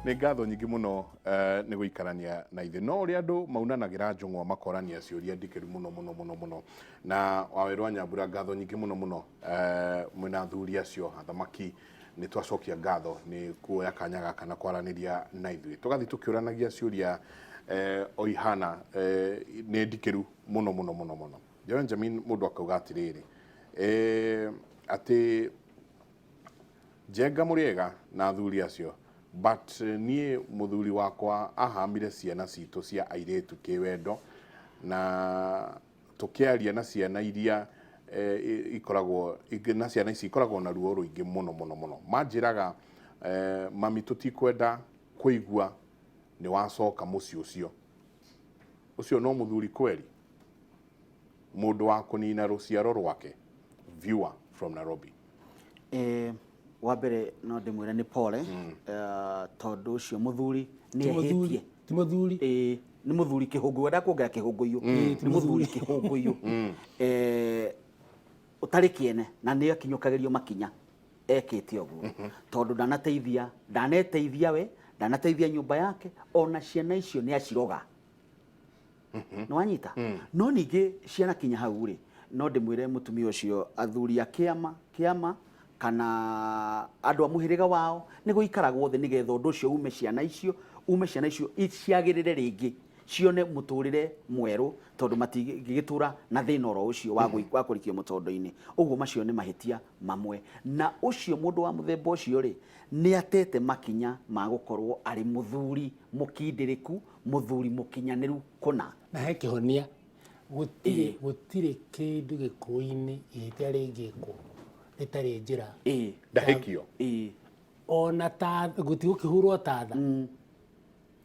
nĩ ngatho nyingĩ mũno nĩ gũikarania na ithe no ũrĩa andũ maunanagira njũng'wa makorania ciũria ndikĩru mũno na Waweru wa Nyambura ngatho nyingĩ mũno mwena athuri acio athamaki nĩ twacokia ngatho nĩ kuoya kanya gaka na kwaranĩria na ithuĩ tũgathi tũkĩũranagia ciũria o ihana nĩ ndikĩru mũno Benjamin mũndũ akauga atĩrĩrĩ atĩ Njenga mũrĩega na athuri acio but niĩ mũthuri wakwa ahamire ciana citũ cia airĩtu kĩwendo na tũkĩaria na ciana iria ikoragwo na ciana ici ikoragwo na ruo rũingĩ mũno manjĩraga mami tũtikwenda kũigua nĩ wacoka mũciĩ ũcio no mũthuri kweri mũndũ wa kũnina rũciaro rwake viewer from Nairobi wa mbere no ndĩmwĩre nĩ pole tondũ ũcio mũthuri nĩ ehĩtie ti mũthuri nĩ mũthuri kĩhũngũ wenda kuongerera kĩhũngũ iyo nĩ mũthuri kĩhũngũ iyo ũtarĩ kĩene na nĩ akinyũkagĩrio makinya ekĩte ũguo tondũ ndaneteithia we ndanateithia nyũmba yake ona ciana icio nĩ aciroga no wanyita no ningĩ ciana kinya hau rĩ no ndĩmwĩre mũtumia ũcio athuri a kĩama kana andũ a mũhĩrĩga wao nĩ gũikaragwo thĩ nĩgetha ũndũ ũcio ume ciana icio iciagĩrĩre rĩngĩ cione mũtũrĩre mwerũ tondũ matingĩgĩtũra na thĩna oro ũcio wa kũrikio mũtondo-inĩ ũguo macio nĩ mahĩtia mamwe na ũcio mũndũ wa mũthemba ũcio rĩ nĩ atete makinya ma gũkorwo arĩ mũthuri mũkindĩrĩku mũthuri mũkinyanĩru kũna na he kĩhonia gũtirĩ kĩndũ gĩkũi-inĩ ihĩtia rĩngĩkwo rĩtarĩ njĩra ndahĩkio ona ta gũtigũkĩhurwo tatha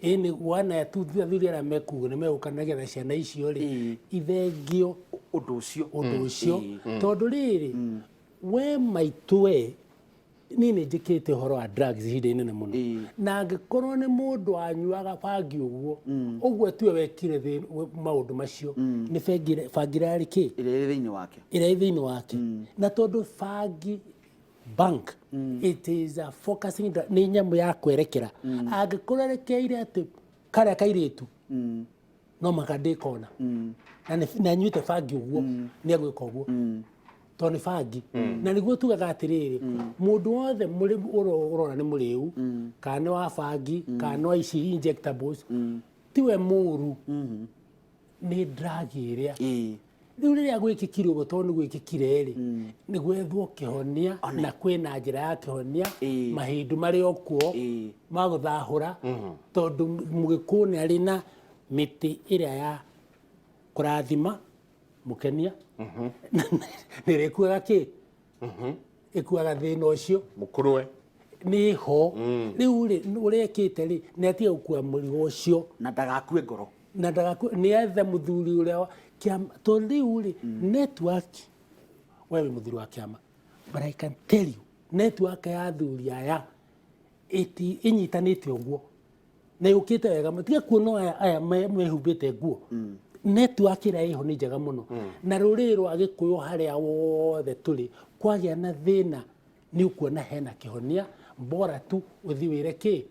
ĩnĩ wana tu athuri arĩa mekuga nĩ megũkanagia na ciana icio rĩ ithengio ũndũ ũcio tondũ rĩrĩ we maitũ we niĩ nĩ njĩkĩte ũhoro wa drugs ihinda inene mũno na angĩkorwo nĩ mũndũ anyuaga bangi ũguo tiwe wekire maũndũ macio nĩ bangi yarĩ kĩ ĩrĩa thĩinĩ wake na tondũ bangi bank it is a focusing nĩ nyamũ ya kwerekera angĩkorwo rekeire atĩ karĩa kairĩtu no makandĩkona na nyuĩte bangi ũguo nĩ agwĩka ũguo tondũ nĩ bangi na nĩguo tugaga atĩrĩrĩ mũndũ wothe ũrona nĩ mũrĩu kana wa bangi kana wa ici injectables tiwe mũru nĩ drug ĩrĩa rĩu rĩrĩa gwĩkĩkire ũguo tondũ nĩ gwĩkĩkire rĩ nĩ gwethwo kĩhonia na kwĩna njĩra ya kĩhonia mahindu marĩ o kuo ma gũthahũra tondũ mũgĩkũyũ nĩ arĩ na mĩtĩ ĩrĩa ya kũrathima mũkenia nĩ rĩkuaga kĩ ĩkuaga thĩna ũcio mũkũrwe nĩ ho rĩu rĩ ũrĩa ĩkĩte rĩ nĩ atiga gũkua mũrigo ũcio na ndagakue ngoro na nĩ etha mũthuri ũrĩa kĩama tondũ rĩu rĩ network we wĩ mũthuri wa kĩama but I can tell you network ya athuri aya ĩnyitanĩte ũguo na yũkĩte wega matiga kuona aya mehumbĩte nguo network ĩrĩa ĩho nĩ njega mũno na rũrĩrĩ rwa Gĩkũyũ harĩa wothe tũrĩ kwagĩa na thĩna nĩ ũkuona hena kĩhonia bora tu ũthi wĩre kĩ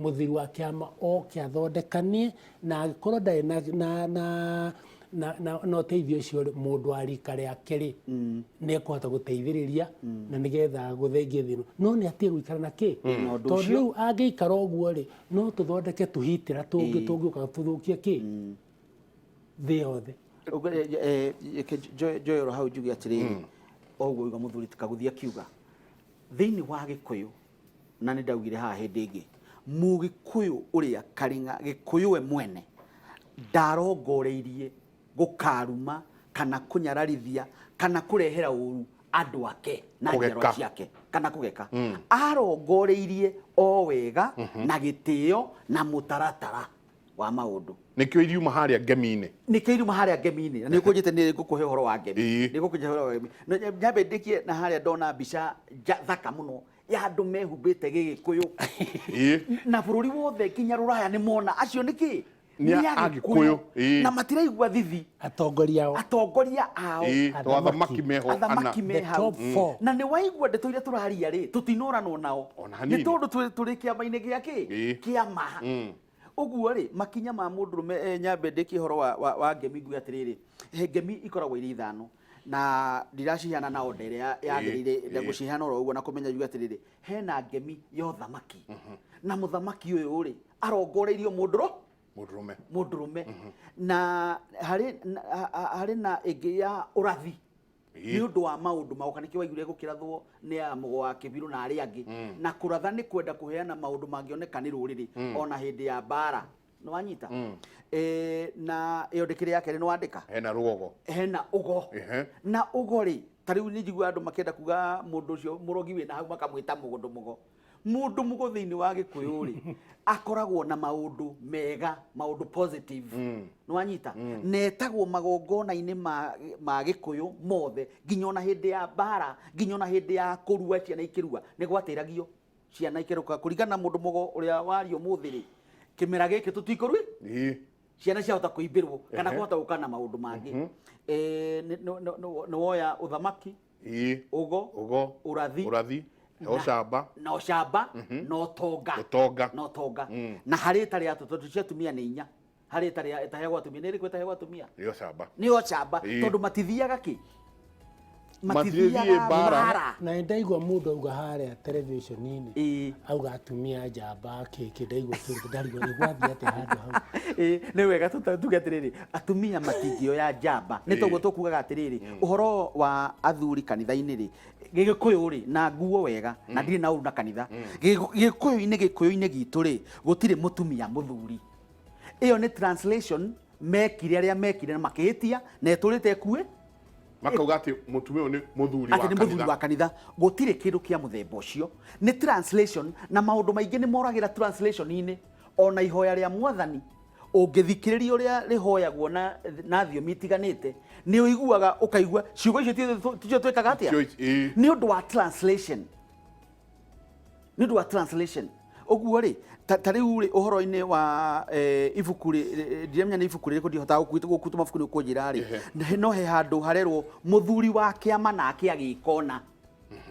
mũthuri wa kĩama oke athondekanie na angĩkorwo ndarĩ na ũteithio ũcio mũndũ wa rika rĩake rĩ nĩ ekũhota gũteithĩrĩria na nĩgetha gũthengia thĩna no nĩ atige gũikara na kĩ tondũ rĩu angĩikara ũguo rĩ no tũthondeke tũhitĩra tũngĩ tũngĩũka tũthũkie kĩ thĩ yothe Joel hau njuge atĩrĩrĩ ũguo uga mũthuri tikagũthiĩ akiuga thĩinĩ wa Gĩkũyũ na nĩ ndaugire haha hĩndĩ ĩngĩ Mũgĩkũyũ ũrĩa Karĩng'a Gĩkũyũ we mwene ndarongoreirie gũkaruma kana kũnyararithia kana kũrehera ũru andũ ake na njiarwa ciake kana kũgeka arongoreirie o wega na gĩtĩo na mũtaratara wa maũndũ nĩkĩo iriuma harĩa ngemi-inĩ na nĩũkũnjĩte nĩ ngũkũhe ũhoro wa ngemi nyambe ndĩkie na harĩa ndona mbica thaka mũno ya andũ mehumbĩte Gĩgĩkũyũ na bũrũri wothe nginya rũraya nĩ mona acio nĩkĩ nĩ Agĩkũyũ na matiraigua thithi atongoria ao to athamaki meho athamaki me hau top four. na nĩ waigua ndeto iria tũraria rĩ tũtinoranwo nao Ona hanini. nĩ tondũ tũrĩ kĩama-inĩ gĩakĩ kĩama ũguo rĩ makinya ma mũndũrũme nyambe ndĩkie ũhoro wa ngemi nguge atĩrĩrĩ ngemi ikoragwo irĩ ithano na ndiraciheana na onda ĩrĩa yagĩrĩire gũciheana oro ũguo na kũmenya yuga atĩrĩrĩ hena ngemi ya ũthamaki na mũthamaki ũyũ rĩ arongoreirio mũndũrũme na harĩ na ĩngĩ ya ũrathi nĩ ũndũ wa maũndũ magoka nĩkĩo waiguire gũkĩrathwo nĩ Amũgo wa Kĩbirũ na arĩa angĩ na kũratha nĩ kwenda kũheana maũndũ mangĩoneka nĩ rũrĩrĩ ona hĩndĩ ya mbara nĩ wanyita na ĩyo ndĩkĩrĩ ya kerĩ nĩ wandĩka hena ũgo na ũgo rĩ ta rĩu nĩ njigua andũ makĩenda kuga mũndũ ũcio mũrogi wĩna hau makamwĩta mũndũ mũgo thĩinĩ wa Gĩkũyũ rĩ akoragwo na maũndũ mega maũndũ positive nĩ wanyita netagwo magongona-inĩ ma Gĩkũyũ mothe nginya ona hĩndĩ ya mbara nginya ona hĩndĩ ya kũrua ciana ikĩrua nĩ gwatĩragio ciana ikĩruka kũringana na mũndũ mũgo ũrĩa wario mũthĩ rĩ kĩmera gĩkĩ tũtikũrui ciana ciahota kũimbĩrwo kana kũhota gũka na maũndũ mangĩ nĩ woya ũthamaki ũgo ũrathi ũcamba na ũtonga na harĩ ĩtarĩ tondũ cia atumia nĩ inya harĩ ĩtarĩ ĩtaheagwo atumia nĩ ĩrĩkũ ĩtaheagwo atumia nĩ ũcamba tondũ matithiaga kĩ matithiaga mbara na ndaigua mũndũ auga harĩa television-inĩ auga atumia njamba kĩkĩ ndaigua kĩndũ ndarigwo nĩ gwathiĩ atĩa handũ hau nĩ wega tuge atĩrĩrĩ atumia matingĩoya njamba nĩ toguo tũkugaga atĩrĩrĩ ũhoro wa athuri kanitha-inĩ rĩ Gĩgĩkũyũ rĩ na nguo wega na ndirĩ na ũru na kanitha Gĩkũyũ-inĩ gitũ rĩ gũtirĩ mũtumia mũthuri ĩyo nĩ translation mekire arĩa mekire na makĩhĩtia na etũrĩte ekuĩ makauga atĩ mũtumia ũyũ nĩ mũthuri wa kanitha gũtirĩ kĩndũ kĩa mũthemba ũcio nĩ translation na maũndũ maingĩ nĩ moragĩra translation-inĩ ona ihoya rĩa mwathani ũngĩthikĩrĩria ũrĩa rĩhoyagwo na thiomi itiganĩte nĩ ũiguaga ũkaigua ciugo icio ticio twĩkaga atĩa nĩ ũndũ wa translation ũguo rĩ ta rĩu rĩ ũhoro-inĩ wa ibuku ndiramenya nĩ ibuku rĩrĩkũ ndihotaga gũkuta mabuku nĩ ũkũnjĩra rĩ no he handũ harerwo mũthuri wa kĩama nake agĩkona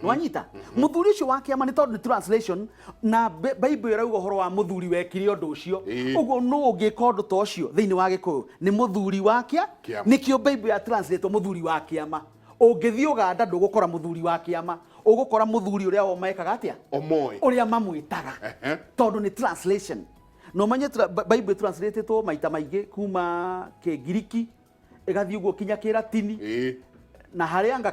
nwanyita mũthuri ũcio wa kĩama nĩ tondũ nĩ translation na Bible ĩrauga ũhoro wa mũthuri wekire ũndũ ũcio ũguo nũ ũngĩka ũndũ ta ũcio thĩinĩ wa Gĩkũyũ nĩ mũthuri wa kĩama nĩkĩo Bible ya translate mũthuri wa kĩama ũngĩthiĩ Ũganda ndũgũkora mũthuri wa kĩama ũgũkora mũthuri ũrĩa o mekaga atĩa ũrĩa mamwĩtaga tondũ nĩ translation no manye Bible translatetwo maita maingĩ kuma Kĩngiriki ĩgathiĩ ũguo kinya Kĩlatini na harĩa anga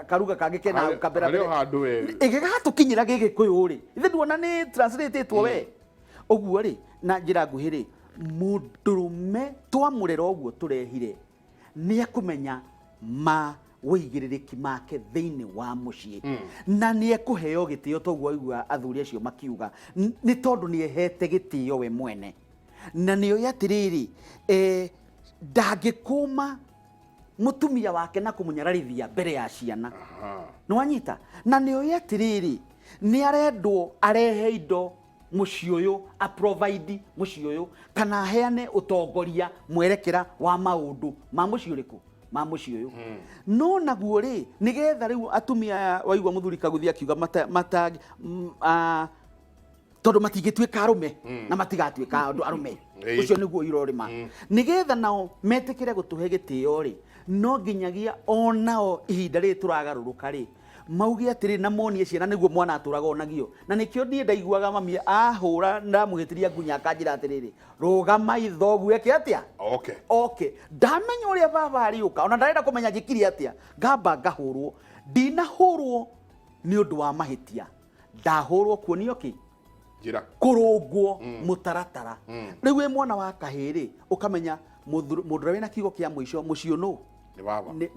karuga kangĩ kena kabera ĩgĩgatũkinyĩra Gĩgĩkũyũ rĩ ithe nduona nĩ translatetwo we ũguo rĩ na njĩra nguhĩ rĩ mũndũrũme twamũrera ũguo tũrehire nĩ ekũmenya wĩigĩrĩrĩki make thĩinĩ wa mũciĩ na nĩ ekũheo gĩtĩo toguo aigua athuri acio makiuga nĩ tondũ nĩ ehete gĩtĩo we mwene na nĩ oĩ atĩrĩrĩ ndangĩkũma mũtumia wake na kũmũnyararithia mbere ya ciana nĩ wanyita na nĩ oĩ atĩrĩrĩ nĩ arendwo arehe indo mũciĩ ũyũ a provide mũciĩ ũyũ kana aheane ũtongoria mwerekera wa maũndũ ma mũciĩ ũrĩkũ ma mũciĩ ũyũ no naguo rĩ nĩgetha rĩu atumia waigua mũthuri Kaguthi akiuga tondũ matingĩtuĩka arũme na matigatuĩka andũ arũme ũcio nĩguo irorĩma nĩgetha nao metĩkĩre gũtũhe gĩtĩo rĩ no nginyagia onao ihinda rĩrĩ tũragarũrũka rĩ mauge atĩrĩ na monie ciana nĩguo mwana atũraga onagio na nĩkĩo niĩ ndaiguaga mami ahũra ndamũhĩtĩria ngunya akanjĩra atĩrĩrĩ rũgama ithogu eke atĩa ndamenya ũrĩa baba arĩũka ona ndarenda kũmenya njĩkire atĩa ngamba ngahũrwo ndinahũrwo nĩ ũndũ wa mahĩtia ndahũrwo kuonio kĩ kũrũngwo mũtaratara rĩu wĩ mwana wa kahĩrĩ ũkamenya mũndũ ũrĩa wĩna kiugo kĩa mũico mũciĩ nũ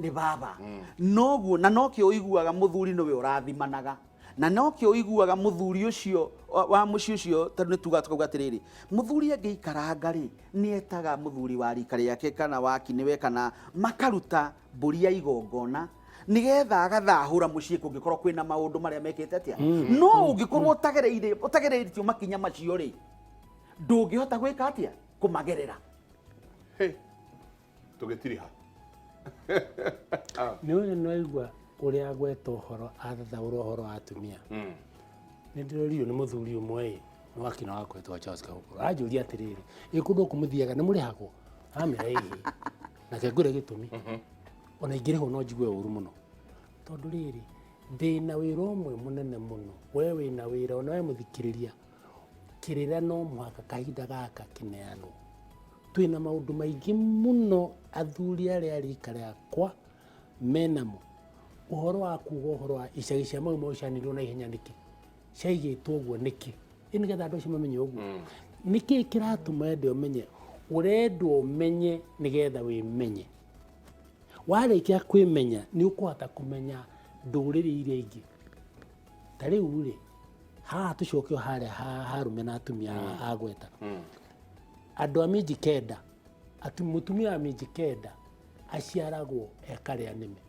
nĩ baba noguo na nokĩo ũiguaga mũthuri nĩwe ũrathimanaga na nokĩo ũiguaga mũthuri ũcio wa mũciĩ ũcio tondũ nĩ tuga tukauga atĩrĩrĩ mũthuri angĩikaranga rĩ nĩ etaga mũthuri wa rika rĩake kana waki nĩwe kana makaruta mbũri ya igongona nĩgetha agathahũra mũciĩ kũngĩkorwo kwĩna maũndũ marĩa mekĩte atĩa no ũngĩkorwo ũtagereirio makinya macio rĩ ndũngĩhota gwĩka atĩa kumagerera. Hey, tugitiri ha. Nĩ ũyũ noigua ũrĩa gweta ũhoro athathaũra ũhoro wa atumia. Nĩ ndĩrorio nĩ mũthuri ũmwe nĩ wakina wa kwetwo Charles Kahũkũrũ anjũria atĩrĩrĩ, kũndũ kũmũthiaga nĩ mũrĩhagwo? Amĩra ĩhĩ nake ngwĩre gĩtũmi ona ingĩrĩhwo no njigue ũru mũno, tondũ rĩrĩ ndĩna wĩra ũmwe mũnene mũno, we wĩna wĩra ona we mũthikĩrĩria, kĩrĩra no mũhaka kahinda gaka kĩneanwo. Twĩna maũndũ maingĩ mũno athuri arĩa rika rĩakwa menamo. Ũhoro wa kuuga ũhoro wa icagi cia mau mocanirwo na ihenya nĩkĩ? Ciaigĩtwo ũguo nĩkĩ? Ĩ nĩgetha andũ acio mamenye ũguo. Nĩkĩ kĩratũma ende ũmenye? Ũrendwo ũmenye nĩgetha wĩmenye. Warĩkia kwĩmenya nĩ ũkũhota kũmenya ndũrĩrĩ iria ingĩ. Ta rĩu rĩ, haha tũcoke harĩa harume na atumia a gweta. Andũ a mĩnji kenda, mũtumia wa mĩnji kenda aciaragwo ekarĩa nĩme.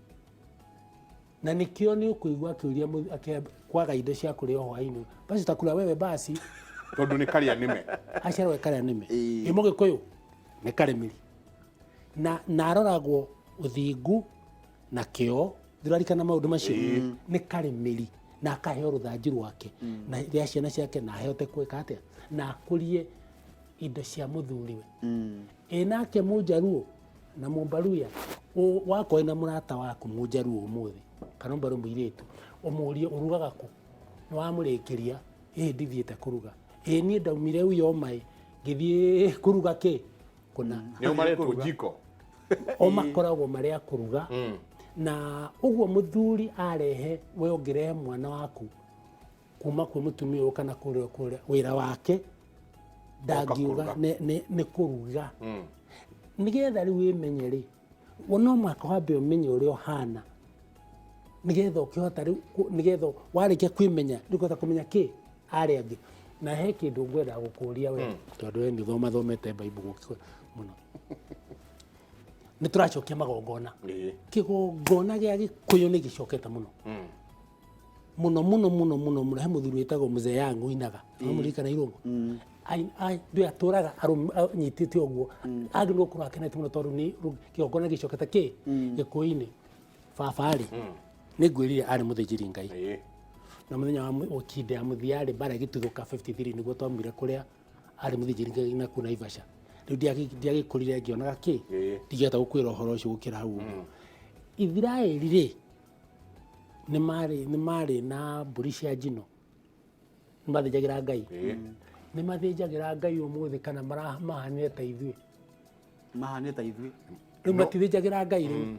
Na nĩkĩo nĩ ũkũigua akĩũria kwaga indo cia kũrĩa hwaĩ-inĩ, basi takula wewe basi, tondũ nĩ karĩa nĩme. Aciaragwo ekarĩa nĩme. Mũgĩkũyũ nĩ karemeri. Na aroragwo ũthingu na kĩo, ndĩrarikana maũndũ macio, nĩ karemeri na akaheo rũthanju rwake na rĩa ciana ciake na ahote gwĩka atĩa na akũrie indo cia mũthuriwe. Nake mũnjaruo na mũmbaruya wakwa na mũrata waku mũnjaruo ũmũthĩ kana mũmbaru mũirĩtu ũmũrie ũrugaga kũ, nĩ wamũrĩkĩria ndithiĩte kũruga, niĩ ndaumire uyo maĩ ngĩthiĩ kũruga kĩ kũna nĩ ũmaretwo jiko o makoragwo marĩa kũruga. Na ũguo mũthuri arehe we ũngĩrehe mwana waku kuma kwĩ mũtumia ũyũ kana kũrĩa wĩra wake ndangiuga nĩ kũruga. Nĩgetha rĩu wĩmenye rĩ, no mũhaka wambe ũmenye ũrĩa ũhana, nĩgetha ũkĩhota rĩu, nĩgetha warĩkia kwĩmenya rĩu ũkũhota kũmenya kĩ arĩa angĩ. Na he kĩndũ ngwenda gũkũria we, tondũ we nĩ thomete Bible gũkũ mũno. Nĩ tũracokia magongona. Kĩgongona gĩa Gĩkũyũ nĩ gĩcokete mũno mũno mũno mũno mũno mũno. He mũthuri wĩtagwo Mzee Yang ũinaga, amũririkana Irũngũ, ndĩ atũraga anyitĩte ũguo, agĩrĩirwo gũkorwo akenete mũno tondũ nĩ kĩgongona gĩcokete kĩ Gĩkũyũ-inĩ. Baba rĩ nĩ ngwĩrire arĩ mũthĩnjĩri Ngai, na mũthenya wa kinde ya mũthia-rĩ mbara ĩgĩtuthũka 53 nĩguo twaumire kũrĩa arĩ mũthĩnjĩri Ngai na kũu Naivasha. Rĩu ndiagĩkũrire ngĩonaga kĩ, ndigĩhota gũkwĩra ũhoro ũcio gũkĩra hau ũguo. Ithiraĩri rĩ nĩ marĩ na mbũri cia njino, nĩ mathĩnjagĩra Ngai. Nĩ mathĩnjagĩra Ngai ũmũthĩ kana mahanĩte ta ithuĩ? Mahanĩte ta ithuĩ. Rĩu matithĩnjagĩra Ngai, rĩu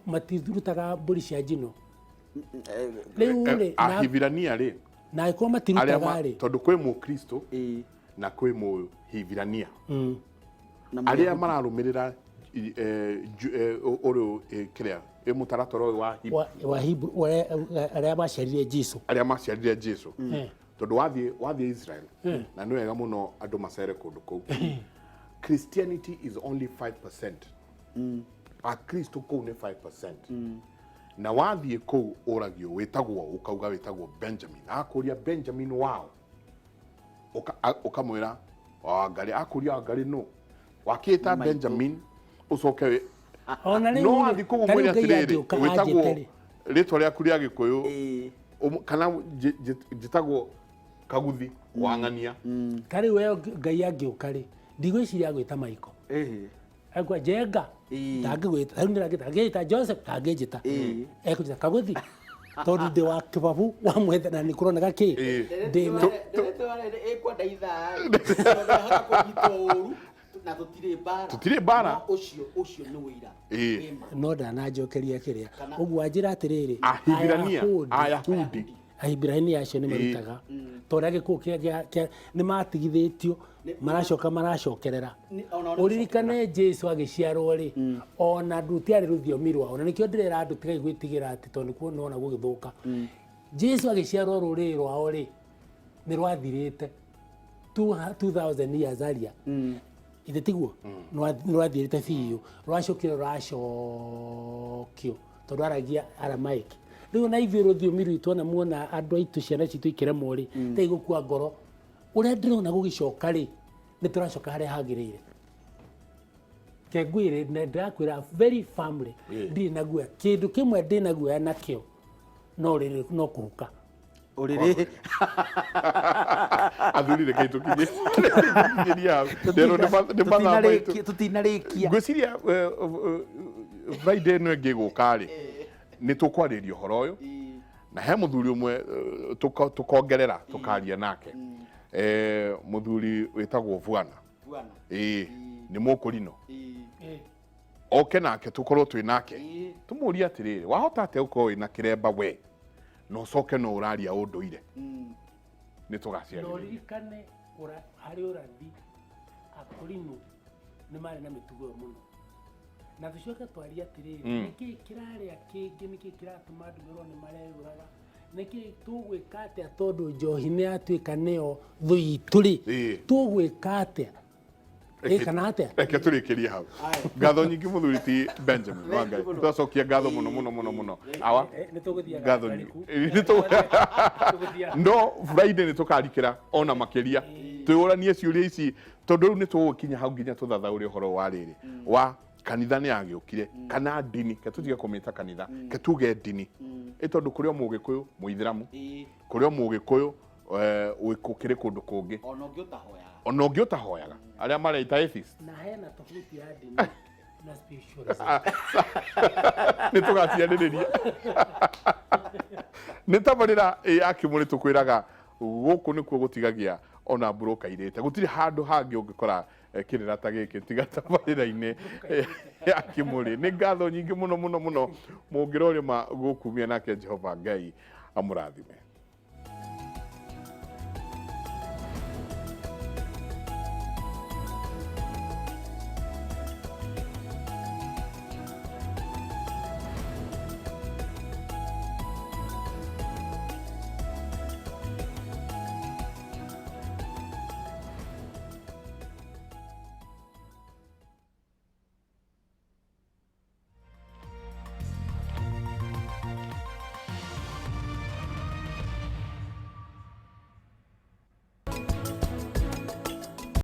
matirutaga mbũri cia njino. Rĩu rĩ ahibirania rĩ, na angĩkorwo matirutaga rĩ, tondũ kwĩ Mũkristo na kwĩ Mũhibirania arĩa mararũmĩrĩra ũrũ kĩrĩa mũtaratara ũyũ wa Hebrew arĩa maciarire Jesũ, tondũ wathiĩ Israel na nĩ wega mũno andũ macere kũndũ kũu. Christianity is only 5%. Akristo kũu nĩ 5%. Na wathiĩ kũu ũragio wĩtagwo, ũkauga wĩtagwo Benjamin, akũria Benjamin wao, ũkamwĩra Wangari, akũria Wangari no wakĩta Benjamin ũcoke no wathi kũu mwĩra atĩrĩrĩ wĩtagwo rĩtwa rĩaku rĩa Gĩkũyũ kana njĩtagwo Kaguthi Wang'ania. Karĩ we Ngai angĩũka rĩ ndigwĩciria gwĩta Maiko, agwa Njenga ndangĩgwĩta, rĩu nĩragĩta Joseph ndangĩnjĩta, ekũnjĩta Kaguthi tondũ ndĩ wa kĩbabu wa mwetha na nĩ kũroneka kĩ ndĩna ĩkwenda ithaa hota kũnyitwo ũru na tũtirĩ mbara ũcio nĩ wĩira no ndananjokeria kĩrĩa. Ũguo anjĩra atĩrĩrĩ, Ayahudi Ahibirania acio nĩ marutaga tondũ Gĩkũyũ nĩ matigithĩtio maracokerera. Ũririkane Jesũ agĩciarwo rĩ, ona ndutiarĩ rũthiomi rwao, na nĩkĩo ndĩrera andũ tigai gwĩtigĩra atĩ tondũ nĩkuo nona gũgĩthũka. Jesũ agĩciarwo rũrĩrĩ rwao rĩ nĩ rwathirĩte 2000 years aria ithe tiguo nĩ rwathirĩte biũ, rwacokire rwacokio tondũ aragia Aramaic. Rĩu na ithuĩ rũthiomi rwitũ na muona andũ aitũ ciana citũ ikĩremwo rĩ, ta igũkua ngoro. Ũrĩa ndĩrona gũgĩcoka rĩ nĩ tũracoka harĩa hagĩrĩire. kengwire na ndakwira very family ndi naguo kindu kimwe ndi naguo nakio no kuruka uriri athurire kitu kingiria ndero ni matha tutinarikia ngwiciria Friday no ngiguka-ri ni tukwariria uhoro uyu na he muthuri umwe tukongerera tukaria nake muthuri witagwo Bwana ni mukurino oke nake tukorwo twi nake tumuria atiriri wahota ate ukorwo na kiremba we no coke no uraria unduire ni tugaciarira no ririkane hari urathi akurino ni mari na mitugo muno na tucoke twaria atiriri niki kiraria kingi niki kiratuma andu merwo ni mareruraga niki tugwika atia tondu njohi ni atuika nio thui turi tugwika atia kana atia reke turikirie hau ngatho nyingi muthuri ti Benjamin Wangai twacokia ngatho muno awa ngatho no Friday ni tukarikira ona makiria tuyuranie ciuria ici tondu ni tugukinya hau nginya tuthathaure uhoro wa riri wa kanitha ni agiukire kana dini ke tutige kumita kanitha ke tuge dini tondu kurio mugikuyu muithiramu kurio mugikuyu wikukire kundu kungi ona ungi utahoyaga aria mareita atheist na hena tofauti ya dini na spiritualism ni tugaciaririria ni tabarira akimuri tukwiraga guku nikuo gutigagia ona broka irete gutiri handu hangi ungikora kirira ta giki tiga tabarira-ini akimuri ni ngatho nyingi muno mungirore ma gukumia nake Jehova Ngai amurathime.